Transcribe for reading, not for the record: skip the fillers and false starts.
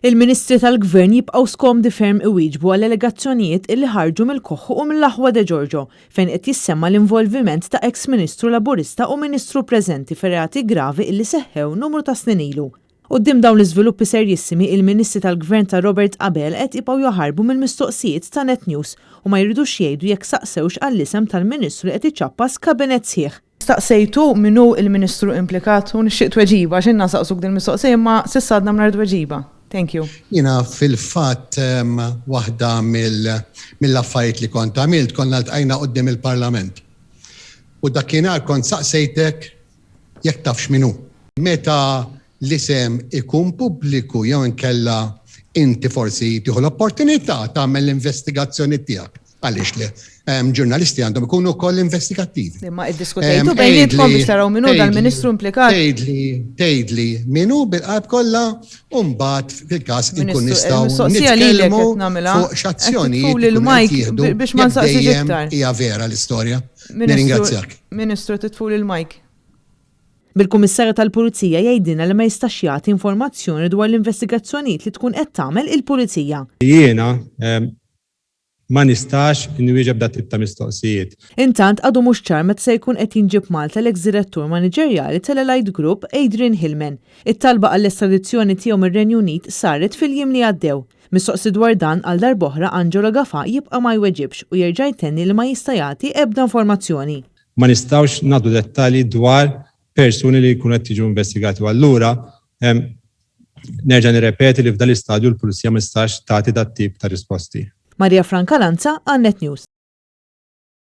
Il-Ministri tal-Gvern jibqgħu skomdi ferm iwieġbu għall allegazzjonijiet illi ħarġu mill-Koħħu u mill-Aħwa de Giorgio fejn qed jissemma l-involviment ta' ex-Ministru Laburista u Ministru preżenti fir-reati gravi illi seħħew numru ta' snin ilu. Quddiem dawn l-iżviluppi serjissimi il-Ministri tal-Gvern ta' Robert Qabel qed jibqgħu jaħarbu mill-mistoqsijiet ta' Net News u ma jridux jgħidu jekk saqsewx għall-isem tal-Ministru li qed iċappas kabinett sħiħ. Staqsejtu minnu il-Ministru implikat u nixtieq tweġiba x'inna saqsuk din mistoqsija ma s'issa għadna mingħajr tweġiba. Thank you. Jina fil-fatt waħda mill-affarijiet li kont għamilt konna ltqajna qudiem il-Parlament. U dakinhar kont saqsejtek jekk tafx minnu. Meta l-isem ikun pubbliku jew inkella inti forsi tieħu l-opportunità tagħmel l-investigazzjoni tiegħek. Għaliex li ġurnalisti għandhom ikunu wkoll investigattivi. Imma iddiskutejtu bejnietkom biex taraw minnu dal-Ministru implikat. Tgħidli minnu bil-qalb kollha u mbagħad fil-każ inkun nistgħu nitkellmu fuq x'azzjonijiet jieħdu biex ma nsaqsix iktar. Hija vera l-istorja. Nirringrazzjak. Ministru titful il-mike. Bil-Kummissarju tal-Pulizija jgħidilna li ma jistax jagħti informazzjoni dwar l-investigazzjonijiet li tkun qed tagħmel il-Pulizija. Jiena ma nistax inwieġeb dat tip ta' mistoqsijiet. Intant għadu mhux ċar meta se jkun qed jinġib Malta l-ex-direttur maniġerjali tal-Allied Group Adrian Hillman. It-talba għall-estradizzjoni tiegħu mir-Renju Unit saret fil-jiem li għaddew. Mistoqsi dwar dan għal darb'oħra Angelo Gafa jibqa' ma jweġibx u jerġa' jtenni li ma jista' jagħti ebda informazzjoni. Ma nistgħux nagħtu dettalji dwar persuni li jkunu qed jiġu investigati u allura nerġa' nirrepeti li f'dan l-istadju l-Pulizija ma jistax tagħti dat tip ta' risposti. Maria Franca Lanza, Net News.